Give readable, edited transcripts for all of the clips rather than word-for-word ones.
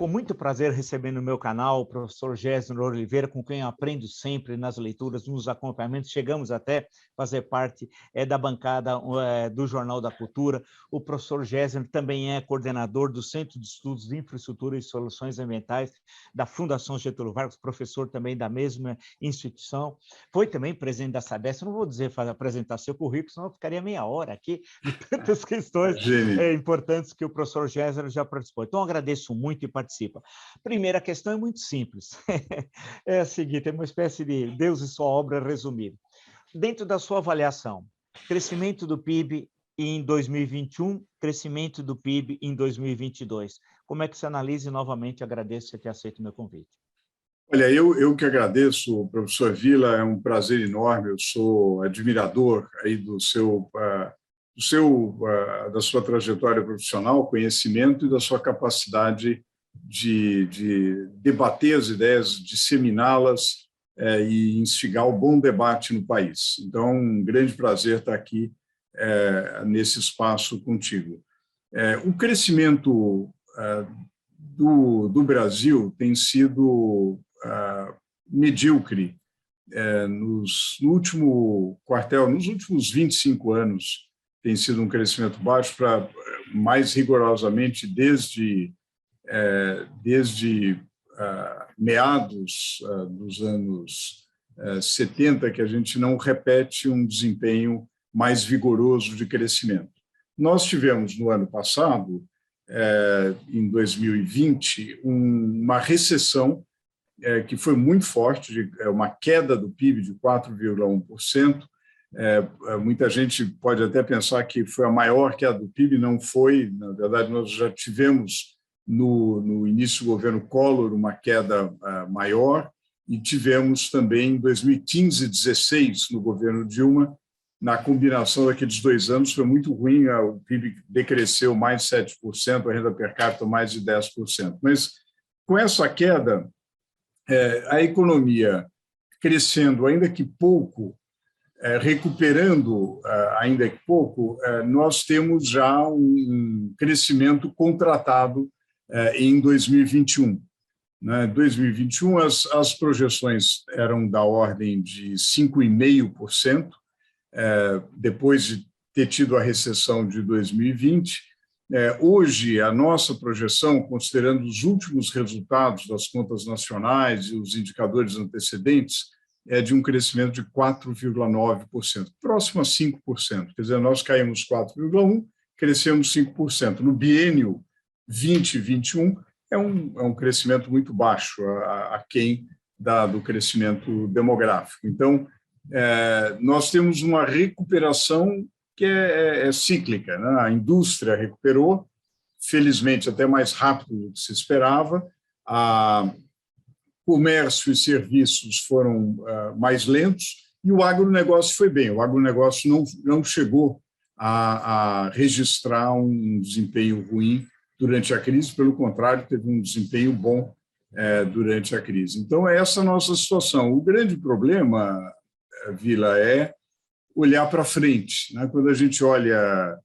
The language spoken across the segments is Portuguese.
muito prazer receber no meu canal o professor Gésner Oliveira, com quem eu aprendo sempre nas leituras, nos acompanhamentos. Chegamos até fazer parte da bancada do Jornal da Cultura. O professor Gésner também é coordenador do Centro de Estudos de Infraestrutura e Soluções Ambientais da Fundação Getúlio Vargas, professor também da mesma instituição. Foi também presidente da Sabesp. Não vou dizer apresentar seu currículo, senão eu ficaria meia hora aqui de tantas questões importantes que o professor Gésner já participou. Então, eu agradeço muito e participa. Primeira questão é muito simples. É a seguinte, é uma espécie de Deus e sua obra resumida. Dentro da sua avaliação, crescimento do PIB em 2021, crescimento do PIB em 2022. Como é que você analisa? E, novamente, agradeço você ter aceito o meu convite. Olha, eu que agradeço, professor Vila, é um prazer enorme, eu sou admirador aí da sua trajetória profissional, conhecimento e da sua capacidade de debater as ideias, disseminá-las e instigar o bom debate no país. Então, um grande prazer estar aqui nesse espaço contigo. O crescimento do Brasil tem sido medíocre nos últimos 25 anos, tem sido um crescimento baixo, para mais rigorosamente desde meados dos anos 70, que a gente não repete um desempenho mais vigoroso de crescimento. Nós tivemos, no ano passado, em 2020, uma recessão que foi muito forte, uma queda do PIB de 4,1%. Muita gente pode até pensar que foi a maior queda do PIB, não foi. Na verdade, nós já tivemos, no início do governo Collor, uma queda maior, e tivemos também em 2015 e 2016, no governo Dilma, na combinação daqueles 2 anos, foi muito ruim, o PIB decresceu mais de 7%, a renda per capita mais de 10%. Mas, com essa queda, a economia crescendo, ainda que pouco, recuperando, ainda que pouco, nós temos já um crescimento contratado em 2021. Em 2021, as projeções eram da ordem de 5,5%, depois de ter tido a recessão de 2020. Hoje, a nossa projeção, considerando os últimos resultados das contas nacionais e os indicadores antecedentes, é de um crescimento de 4,9%, próximo a 5%. Quer dizer, nós caímos 4,1%, crescemos 5%. No biênio 2021, é um crescimento muito baixo, aquém do crescimento demográfico. Então, nós temos uma recuperação que é cíclica, né? A indústria recuperou, felizmente até mais rápido do que se esperava, comércio e serviços foram mais lentos, e o agronegócio foi bem. O agronegócio não chegou a registrar um desempenho ruim durante a crise, pelo contrário, teve um desempenho bom durante a crise. Então, é essa a nossa situação. O grande problema, Vila, é olhar para frente, né? Quando a gente olha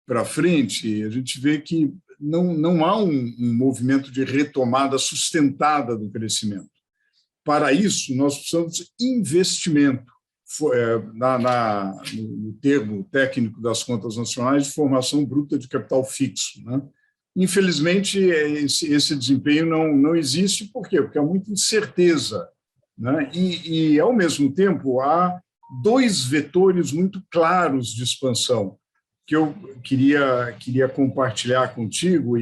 para frente, a gente vê que não há um movimento de retomada sustentada do crescimento. Para isso, nós precisamos de investimento, no termo técnico das contas nacionais, de formação bruta de capital fixo, né? Infelizmente, esse desempenho não existe. Por quê? Porque há muita incerteza, né? E, ao mesmo tempo, há 2 vetores muito claros de expansão que eu queria compartilhar contigo,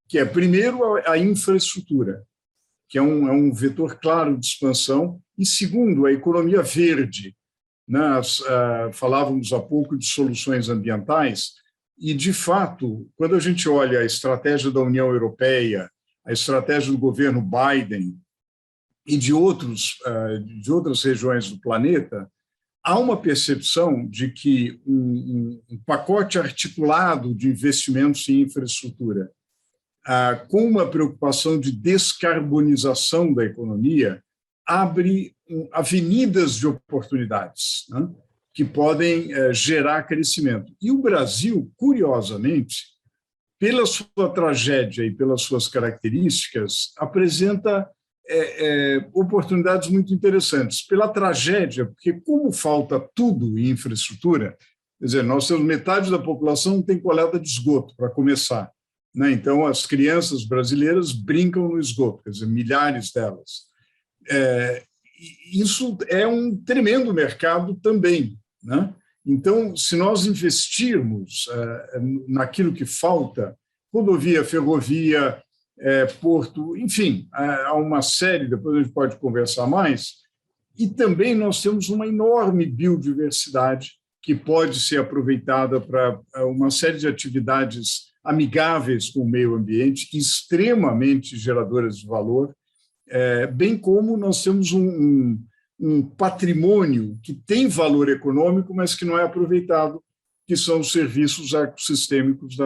que é, primeiro, a infraestrutura, que é um vetor claro de expansão, e, segundo, a economia verde. Nós falávamos há pouco de soluções ambientais, e, de fato, quando a gente olha a estratégia da União Europeia, a estratégia do governo Biden e de outras regiões do planeta, há uma percepção de que um pacote articulado de investimentos em infraestrutura, com uma preocupação de descarbonização da economia, abre avenidas de oportunidades, né, que podem gerar crescimento. E o Brasil, curiosamente, pela sua tragédia e pelas suas características, apresenta oportunidades muito interessantes. Pela tragédia, porque como falta tudo em infraestrutura, quer dizer, nós temos metade da população não tem coleta de esgoto, para começar, né? Então, as crianças brasileiras brincam no esgoto, quer dizer, milhares delas. Isso é um tremendo mercado também, né? Então, se nós investirmos naquilo que falta, rodovia, ferrovia, porto, enfim, há uma série, depois a gente pode conversar mais, e também nós temos uma enorme biodiversidade que pode ser aproveitada para uma série de atividades amigáveis com o meio ambiente, extremamente geradoras de valor, bem como nós temos um patrimônio que tem valor econômico, mas que não é aproveitado, que são os serviços ecossistêmicos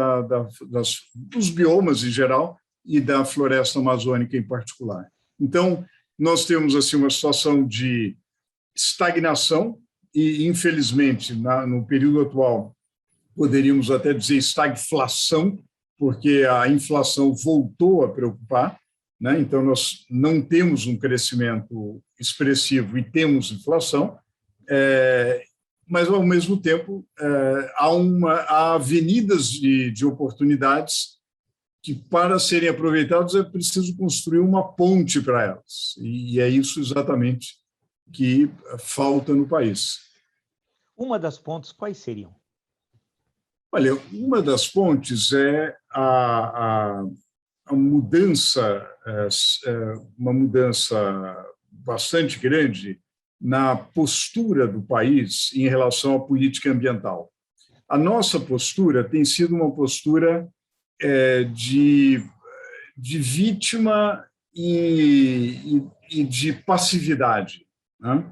dos biomas em geral e da floresta amazônica em particular. Então, nós temos assim uma situação de estagnação e, infelizmente, no período atual, poderíamos até dizer estagflação, porque a inflação voltou a preocupar, né? Então, nós não temos um crescimento expressivo e temos inflação, mas, ao mesmo tempo, há avenidas de oportunidades que, para serem aproveitadas, é preciso construir uma ponte para elas. E é isso exatamente que falta no país. Uma das pontes, quais seriam? Olha, uma das pontes é a mudança, uma mudança bastante grande na postura do país em relação à política ambiental. A nossa postura tem sido uma postura de vítima e de passividade, né?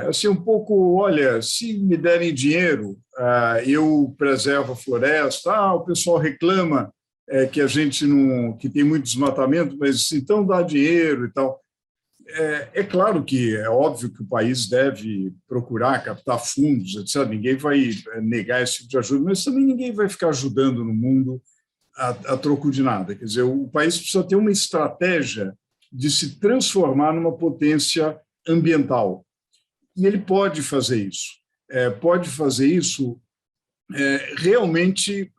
Assim, um pouco, olha, se me derem dinheiro, eu preservo a floresta, o pessoal reclama que a gente não, que tem muito desmatamento, mas então dá dinheiro e tal. É claro que é óbvio que o país deve procurar captar fundos, etc. Ninguém vai negar esse tipo de ajuda, mas também ninguém vai ficar ajudando no mundo a troco de nada. Quer dizer, o país precisa ter uma estratégia de se transformar numa potência ambiental. E ele pode fazer isso. Pode fazer isso realmente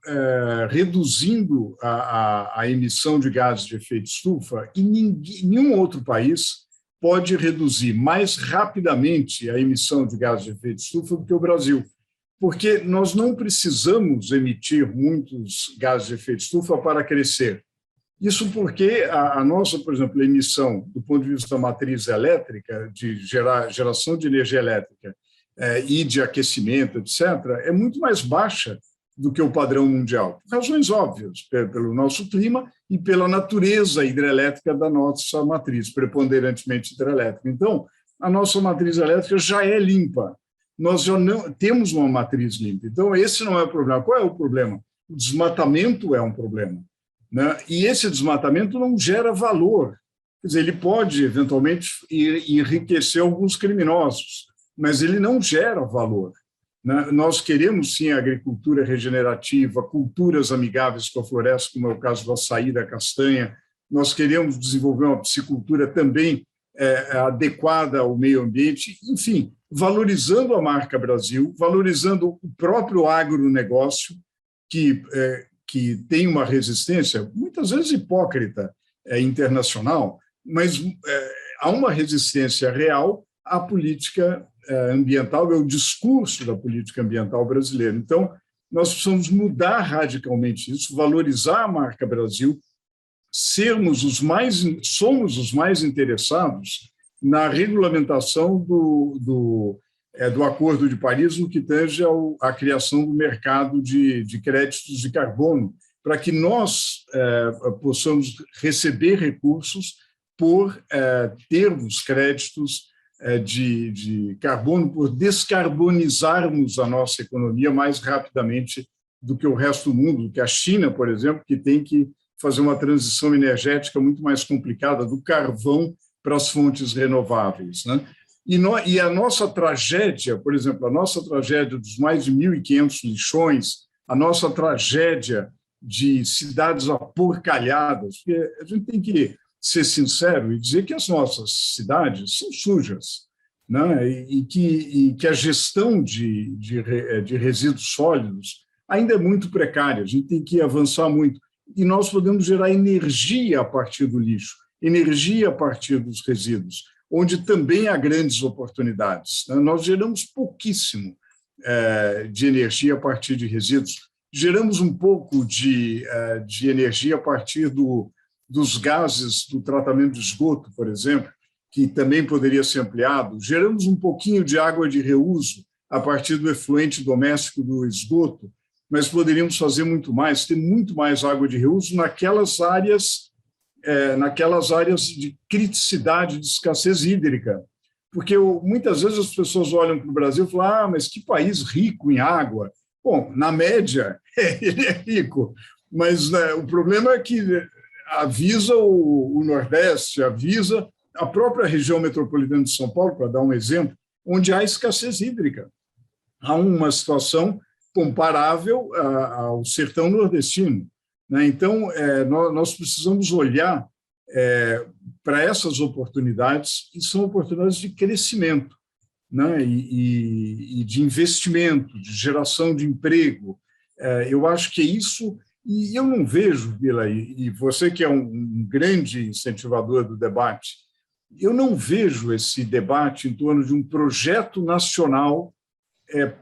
reduzindo a emissão de gases de efeito estufa, e nenhum outro país pode reduzir mais rapidamente a emissão de gases de efeito estufa do que o Brasil, porque nós não precisamos emitir muitos gases de efeito estufa para crescer. Isso porque a nossa, por exemplo, emissão, do ponto de vista da matriz elétrica, de geração de energia elétrica e de aquecimento, etc., é muito mais baixa do que o padrão mundial, por razões óbvias, pelo nosso clima e pela natureza hidrelétrica da nossa matriz, preponderantemente hidrelétrica. Então, a nossa matriz elétrica já é limpa, nós já não temos uma matriz limpa. Então, esse não é o problema. Qual é o problema? O desmatamento é um problema, né? E esse desmatamento não gera valor. Quer dizer, ele pode, eventualmente, enriquecer alguns criminosos, mas ele não gera valor. Nós queremos, sim, a agricultura regenerativa, culturas amigáveis com a floresta, como é o caso do açaí, da castanha. Nós queremos desenvolver uma piscicultura também adequada ao meio ambiente, enfim, valorizando a marca Brasil, valorizando o próprio agronegócio, que tem uma resistência, muitas vezes hipócrita, internacional, mas há uma resistência real à política ambiental, é o discurso da política ambiental brasileira. Então, nós precisamos mudar radicalmente isso, valorizar a marca Brasil, somos os mais interessados na regulamentação do Acordo de Paris, no que tange à criação do mercado de créditos de carbono, para que nós possamos receber recursos por termos créditos de carbono, por descarbonizarmos a nossa economia mais rapidamente do que o resto do mundo, do que a China, por exemplo, que tem que fazer uma transição energética muito mais complicada do carvão para as fontes renováveis, né? E a nossa tragédia, por exemplo, a nossa tragédia dos mais de 1.500 lixões, a nossa tragédia de cidades aporcalhadas, porque a gente tem que ser sincero e dizer que as nossas cidades são sujas, né? E que a gestão de resíduos sólidos ainda é muito precária, a gente tem que avançar muito. E nós podemos gerar energia a partir do lixo, energia a partir dos resíduos, onde também há grandes oportunidades, né? Nós geramos pouquíssimo de energia a partir de resíduos, geramos um pouco de energia a partir dos gases do tratamento de esgoto, por exemplo, que também poderia ser ampliado, geramos um pouquinho de água de reuso a partir do efluente doméstico do esgoto, mas poderíamos fazer muito mais, ter muito mais água de reuso naquelas áreas de criticidade, de escassez hídrica. Porque muitas vezes as pessoas olham para o Brasil e falam, mas que país rico em água. Bom, na média, ele é rico, mas né, o problema é que avisa o Nordeste, avisa a própria região metropolitana de São Paulo, para dar um exemplo, onde há escassez hídrica. Há uma situação comparável ao sertão nordestino, né? Então, nós precisamos olhar para essas oportunidades, que são oportunidades de crescimento, né? E de investimento, de geração de emprego. Eu acho que é isso, e eu não vejo, Vila, e você que é um grande incentivador do debate, eu não vejo esse debate em torno de um projeto nacional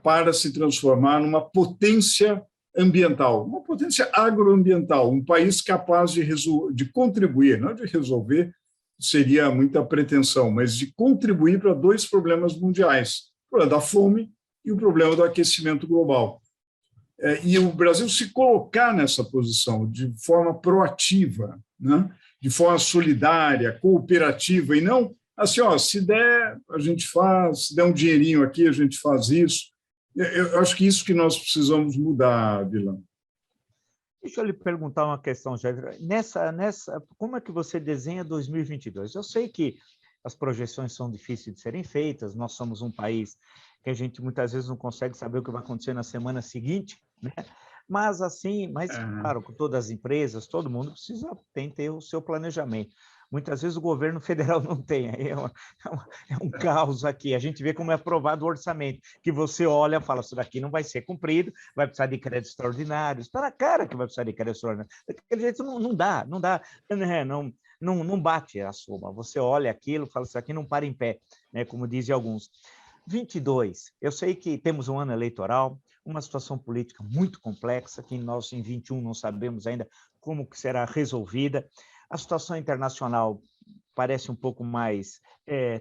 para se transformar numa potência ambiental, uma potência agroambiental, um país capaz de contribuir, não de resolver, seria muita pretensão, mas de contribuir para dois problemas mundiais, o problema da fome e o problema do aquecimento global. E o Brasil se colocar nessa posição de forma proativa, né? De forma solidária, cooperativa, e não assim, se der, a gente faz, se der um dinheirinho aqui, a gente faz isso. Eu acho que isso que nós precisamos mudar, Vilã. Deixa eu lhe perguntar uma questão, Jéssica. Como é que você desenha 2022? Eu sei que as projeções são difíceis de serem feitas, nós somos um país que a gente muitas vezes não consegue saber o que vai acontecer na semana seguinte, né? Mas, claro, com todas as empresas, todo mundo precisa ter o seu planejamento. Muitas vezes o governo federal não tem, é um caos aqui. A gente vê como é aprovado o orçamento, que você olha e fala, isso daqui não vai ser cumprido, vai precisar de créditos extraordinários. Está na cara que vai precisar de créditos extraordinários. Daquele jeito não dá, não bate a soma. Você olha aquilo e fala, isso aqui não para em pé, né, como dizem alguns. 22, eu sei que temos um ano eleitoral, uma situação política muito complexa, que nós em 21 não sabemos ainda como que será resolvida. A situação internacional parece um pouco mais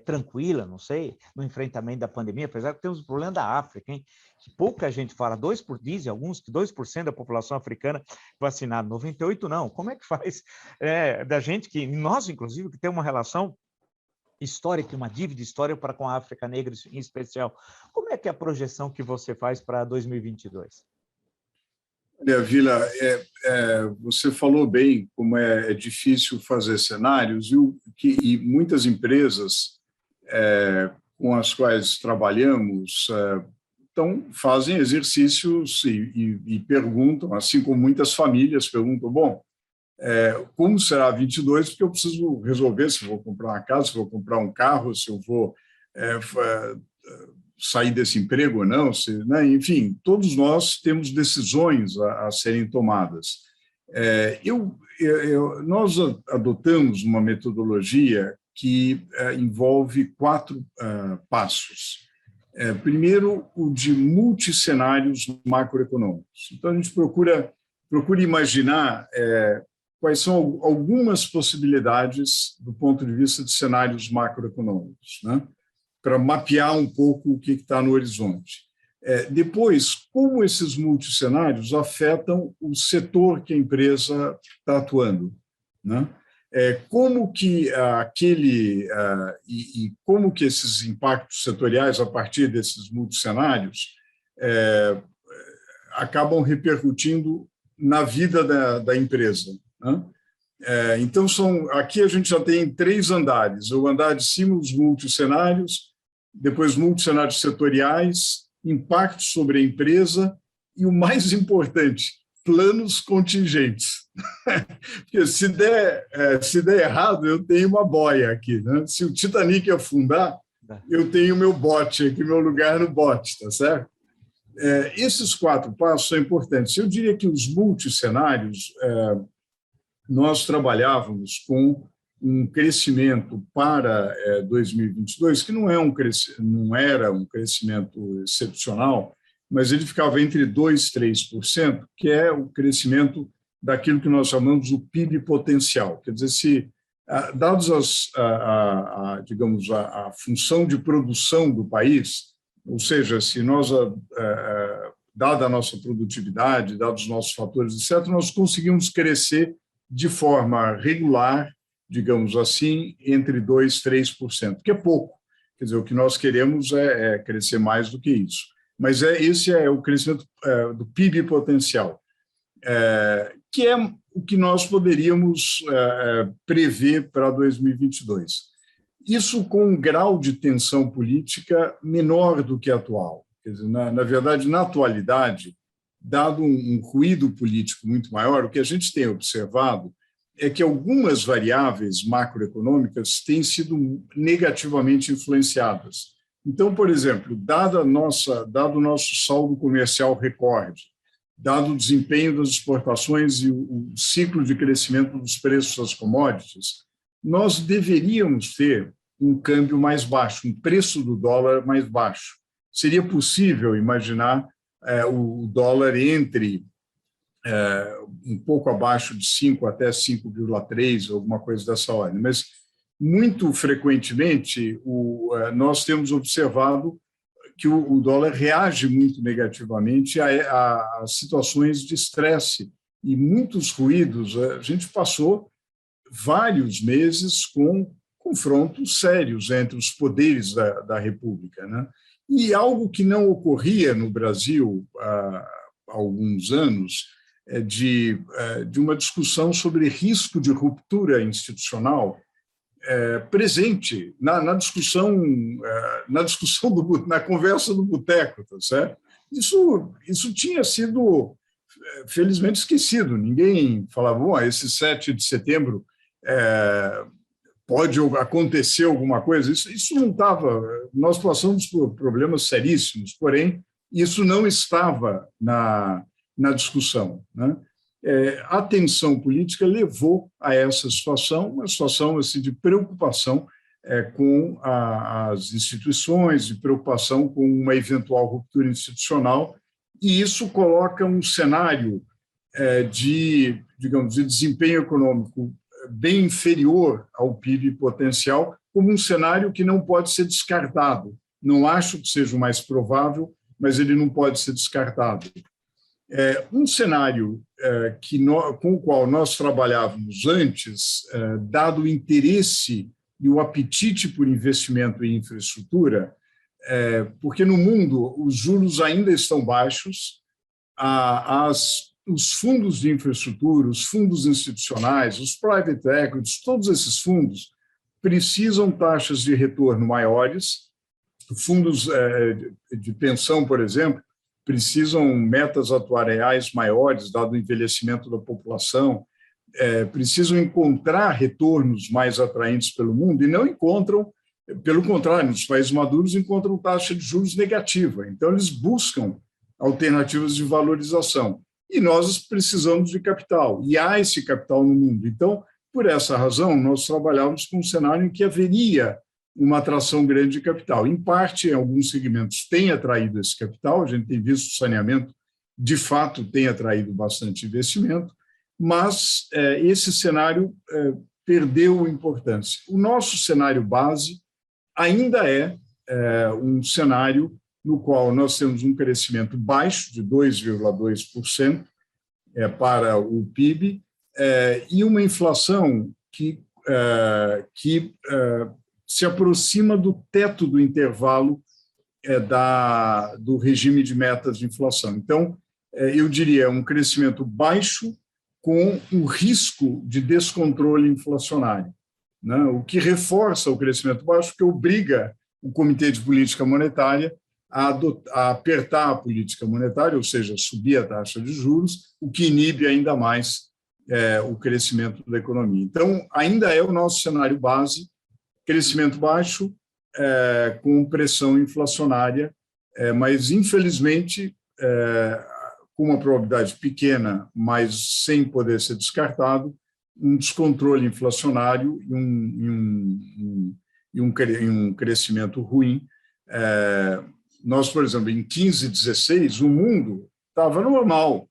tranquila, não sei, no enfrentamento da pandemia, apesar que temos o problema da África, hein? Que pouca gente fala, dizem alguns que 2% da população africana vacinada, 98% não. Como é que faz da gente, que nós, inclusive, que tem uma relação histórica, uma dívida histórica para com a África Negra em especial. Como é que é a projeção que você faz para 2022? Olha, Vila, você falou bem como é difícil fazer cenários e muitas empresas com as quais trabalhamos fazem exercícios e perguntam, assim como muitas famílias perguntam, bom, como será 22, porque eu preciso resolver se vou comprar uma casa, se vou comprar um carro, se eu vou sair desse emprego ou não, né? Enfim, todos nós temos decisões a serem tomadas. Nós adotamos uma metodologia que envolve 4 passos. Primeiro, o de multiscenários macroeconômicos. Então, a gente procura imaginar quais são algumas possibilidades do ponto de vista de cenários macroeconômicos, né? Para mapear um pouco o que está no horizonte. Depois, como esses multiscenários afetam o setor que a empresa está atuando, né? Como que como que esses impactos setoriais, a partir desses multiscenários, acabam repercutindo na vida da empresa, né? Então, aqui a gente já tem 3 andares: o andar de cima, os multiscenários, depois multiscenários setoriais, impactos sobre a empresa e o mais importante, planos contingentes. Porque se der errado, eu tenho uma boia aqui, né? Se o Titanic afundar, eu tenho meu bote aqui, meu lugar no bote, tá certo? Esses 4 passos são importantes. Eu diria que os multiscenários, nós trabalhávamos com um crescimento para 2022, que não era um crescimento excepcional, mas ele ficava entre 2% e 3%, que é o crescimento daquilo que nós chamamos de PIB potencial. Quer dizer, se dados digamos, a função de produção do país, ou seja, se nós, dada a nossa produtividade, dados os nossos fatores, etc., nós conseguimos crescer de forma regular, digamos assim, entre 2% e 3%, que é pouco. Quer dizer, o que nós queremos é crescer mais do que isso. Mas esse é o crescimento do PIB potencial, que é o que nós poderíamos prever para 2022. Isso com um grau de tensão política menor do que atual. Quer dizer, na verdade, na atualidade, dado um ruído político muito maior, o que a gente tem observado é que algumas variáveis macroeconômicas têm sido negativamente influenciadas. Então, por exemplo, dado o nosso saldo comercial recorde, dado o desempenho das exportações e o ciclo de crescimento dos preços das commodities, nós deveríamos ter um câmbio mais baixo, um preço do dólar mais baixo. Seria possível imaginar o dólar entre um pouco abaixo de 5 até 5,3, alguma coisa dessa ordem. Mas, muito frequentemente, nós temos observado que o dólar reage muito negativamente a situações de estresse e muitos ruídos. A gente passou vários meses com confrontos sérios entre os poderes da República, né? E algo que não ocorria no Brasil há alguns anos de uma discussão sobre risco de ruptura institucional presente na discussão, na conversa do boteco, tá certo? Isso tinha sido, felizmente, esquecido. Ninguém falava, esse 7 de setembro pode acontecer alguma coisa. Isso não estava. Nós passamos por problemas seríssimos, porém, isso não estava na discussão, né? A tensão política levou a essa situação, uma situação assim, de preocupação com as instituições, de preocupação com uma eventual ruptura institucional, e isso coloca um cenário de desempenho econômico bem inferior ao PIB potencial, como um cenário que não pode ser descartado. Não acho que seja o mais provável, mas ele não pode ser descartado. Um cenário com o qual nós trabalhávamos antes, dado o interesse e o apetite por investimento em infraestrutura, porque no mundo os juros ainda estão baixos, os fundos de infraestrutura, os fundos institucionais, os private equities, todos esses fundos precisam taxas de retorno maiores. Fundos de pensão, por exemplo, precisam metas atuariais maiores, dado o envelhecimento da população, precisam encontrar retornos mais atraentes pelo mundo e não encontram, pelo contrário, nos países maduros encontram taxa de juros negativa. Então, eles buscam alternativas de valorização. E nós precisamos de capital, e há esse capital no mundo. Então, por essa razão, nós trabalhávamos com um cenário em que haveria uma atração grande de capital. Em parte, em alguns segmentos tem atraído esse capital, a gente tem visto o saneamento, de fato, tem atraído bastante investimento, mas esse cenário perdeu importância. O nosso cenário base ainda é um cenário no qual nós temos um crescimento baixo, de 2,2% para o PIB, e uma inflação que se aproxima do teto do intervalo do regime de metas de inflação. Então, eu diria, um crescimento baixo com um risco de descontrole inflacionário, né? O que reforça o crescimento baixo, que obriga o Comitê de Política Monetária a apertar a política monetária, ou seja, subir a taxa de juros, o que inibe ainda mais o crescimento da economia. Então, ainda é o nosso cenário base, crescimento baixo, com pressão inflacionária, mas, infelizmente, com uma probabilidade pequena, mas sem poder ser descartado, um descontrole inflacionário e um crescimento ruim. Nós, por exemplo, em 15, 16, o mundo estava normal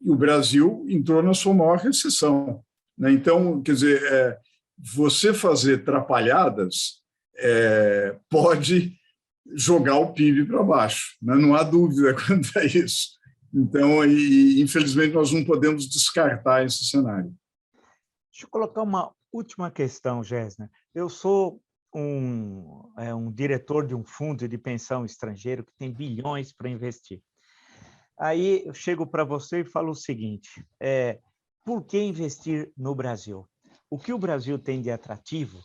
e o Brasil entrou na sua maior recessão, né? Então, quer dizer, você fazer trapalhadas pode jogar o PIB para baixo, né? Não há dúvida quanto a isso. Então, infelizmente, nós não podemos descartar esse cenário. Deixa eu colocar uma última questão, Gessner. Eu sou um diretor de um fundo de pensão estrangeiro que tem bilhões para investir. Aí eu chego para você e falo o seguinte, por que investir no Brasil? O que o Brasil tem de atrativo?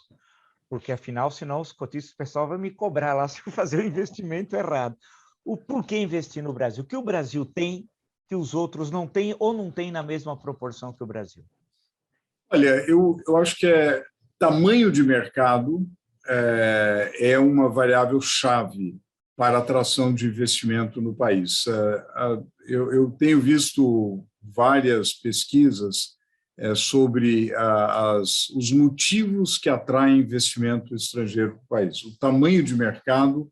Porque, afinal, senão os cotistas, o pessoal vai me cobrar lá se eu fazer o investimento errado. O por que investir no Brasil? O que o Brasil tem que os outros não têm ou não têm na mesma proporção que o Brasil? Olha, eu acho que tamanho de mercado é uma variável chave para a atração de investimento no país. Eu tenho visto várias pesquisas sobre os motivos que atraem investimento estrangeiro para o país. O tamanho de mercado,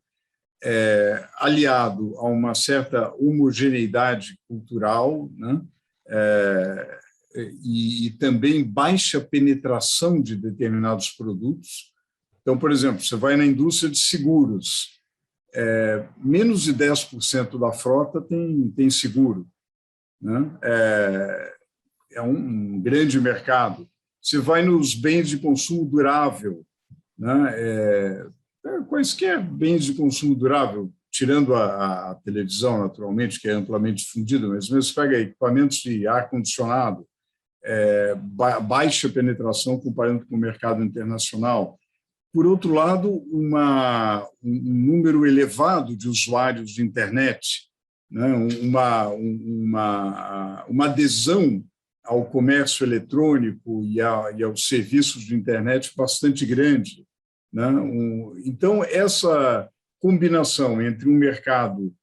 aliado a uma certa homogeneidade cultural, né? E também baixa penetração de determinados produtos. Então, por exemplo, você vai na indústria de seguros, menos de 10% da frota tem seguro, né? É um grande mercado. Você vai nos bens de consumo durável, né? Quaisquer bens de consumo durável, tirando a televisão, naturalmente, que é amplamente difundida, mas mesmo você pega equipamentos de ar-condicionado, baixa penetração comparando com o mercado internacional. Por outro lado, um número elevado de usuários de internet, né? uma adesão ao comércio eletrônico e aos serviços de internet bastante grande, né? Então, essa combinação entre um mercado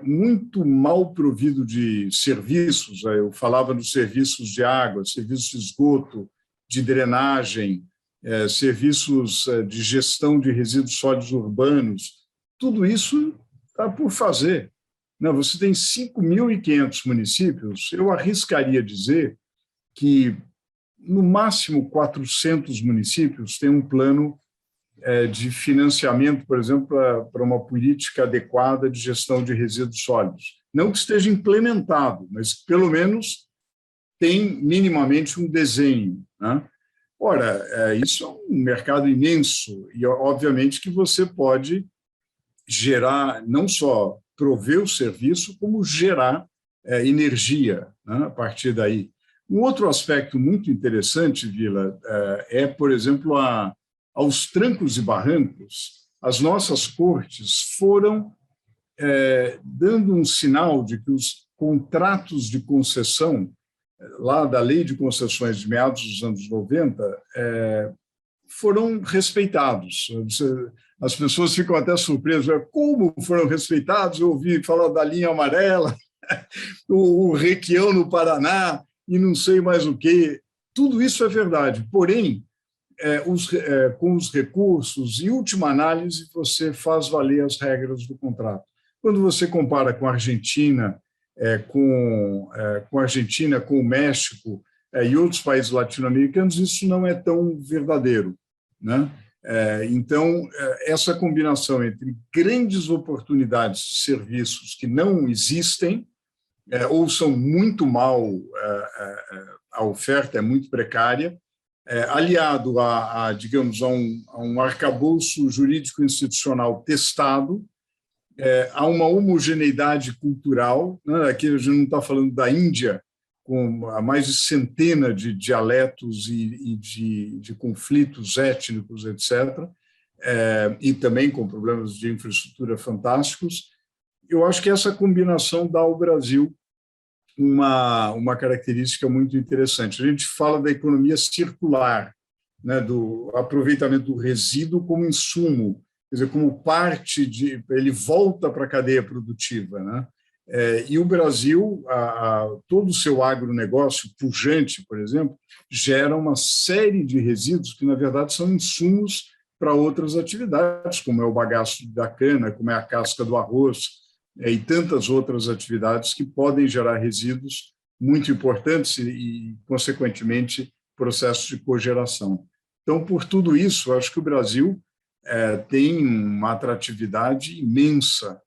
muito mal provido de serviços, eu falava dos serviços de água, serviços de esgoto, de drenagem, serviços de gestão de resíduos sólidos urbanos, tudo isso está por fazer. Você tem 5.500 municípios, eu arriscaria dizer que, no máximo, 400 municípios têm um plano de financiamento, por exemplo, para uma política adequada de gestão de resíduos sólidos. Não que esteja implementado, mas pelo menos tem minimamente um desenho, né? Ora, isso é um mercado imenso e, obviamente, que você pode gerar, não só prover o serviço, como gerar energia, né, a partir daí. Um outro aspecto muito interessante, Vila, por exemplo, aos trancos e barrancos, as nossas cortes foram dando um sinal de que os contratos de concessão, lá da Lei de Concessões de meados dos anos 90, foram respeitados. As pessoas ficam até surpresas. Como foram respeitados? Eu ouvi falar da linha amarela, o Requião no Paraná e não sei mais o quê. Tudo isso é verdade. Porém, com os recursos, em última análise, você faz valer as regras do contrato. Quando você compara com a Argentina, com o México e outros países latino-americanos, isso não é tão verdadeiro, né? Então, essa combinação entre grandes oportunidades de serviços que não existem ou são muito mal, a oferta é muito precária, aliado digamos, a um arcabouço jurídico institucional testado, há uma homogeneidade cultural, né? Aqui a gente não está falando da Índia, com mais de centena de dialetos e de conflitos étnicos, etc. e também com problemas de infraestrutura fantásticos. Eu acho que essa combinação dá ao Brasil uma característica muito interessante. A gente fala da economia circular, né, do aproveitamento do resíduo como insumo, quer dizer, como parte de... ele volta para a cadeia produtiva, né? E o Brasil, todo o seu agronegócio pujante, por exemplo, gera uma série de resíduos que, na verdade, são insumos para outras atividades, como é o bagaço da cana, como é a casca do arroz, e tantas outras atividades que podem gerar resíduos muito importantes e consequentemente, processos de cogeração. Então, por tudo isso, acho que o Brasil tem uma atratividade imensa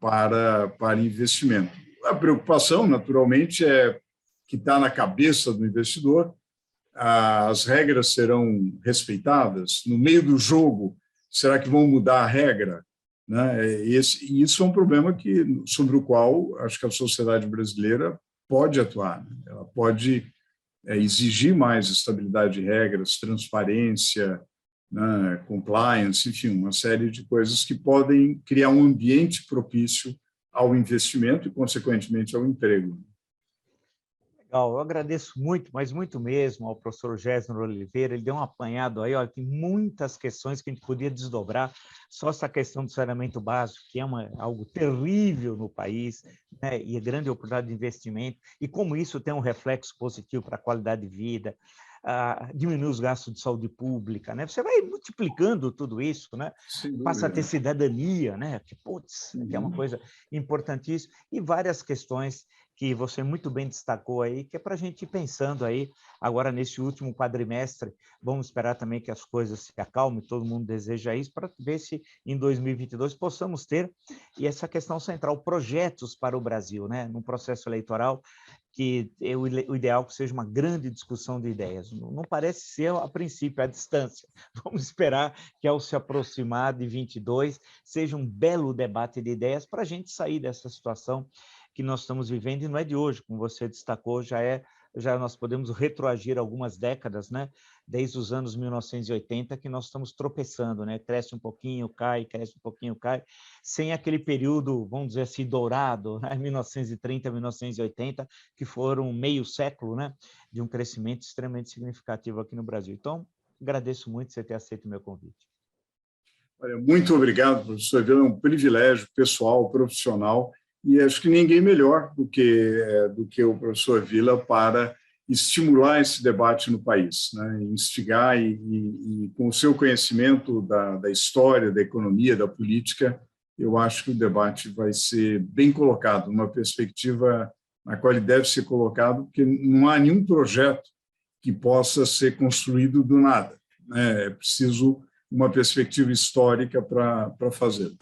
para investimento. A preocupação, naturalmente, é que está na cabeça do investidor. As regras serão respeitadas? No meio do jogo, será que vão mudar a regra? Né? Isso é um problema sobre o qual acho que a sociedade brasileira pode atuar. Né? Ela pode exigir mais estabilidade de regras, transparência, né, compliance, enfim, uma série de coisas que podem criar um ambiente propício ao investimento e, consequentemente, ao emprego. Legal, eu agradeço muito, mas muito mesmo ao professor Gésner Oliveira. Ele deu um apanhado aí, olha, tem muitas questões que a gente podia desdobrar, só essa questão do saneamento básico, que é algo terrível no país, né, e é grande oportunidade de investimento, e como isso tem um reflexo positivo para a qualidade de vida, diminuir os gastos de saúde pública, né? Você vai multiplicando tudo isso, né? Passa a ter cidadania, né? Que, putz, que é uma coisa importantíssima, e várias questões que você muito bem destacou aí, que é para a gente ir pensando aí, agora nesse último quadrimestre, vamos esperar também que as coisas se acalmem, todo mundo deseja isso, para ver se em 2022 possamos ter, e essa questão central, projetos para o Brasil, né? Num processo eleitoral, que é o ideal que seja uma grande discussão de ideias. Não parece ser, a princípio, a distância. Vamos esperar que, ao se aproximar de 22, seja um belo debate de ideias para a gente sair dessa situação que nós estamos vivendo, e não é de hoje, como você destacou, já nós podemos retroagir algumas décadas, né? Desde os anos 1980, que nós estamos tropeçando, né? Cresce um pouquinho, cai, cresce um pouquinho, cai, sem aquele período, vamos dizer assim, dourado, né? 1930, 1980, que foram meio século, né? De um crescimento extremamente significativo aqui no Brasil. Então, agradeço muito você ter aceito o meu convite. Olha, muito obrigado, professor Vila, é um privilégio pessoal, profissional, e acho que ninguém melhor do que o professor Vila para estimular esse debate no país, né? Instigar e com o seu conhecimento da história, da economia, da política, eu acho que o debate vai ser bem colocado, numa perspectiva na qual ele deve ser colocado, porque não há nenhum projeto que possa ser construído do nada, né? É preciso uma perspectiva histórica para fazê-lo.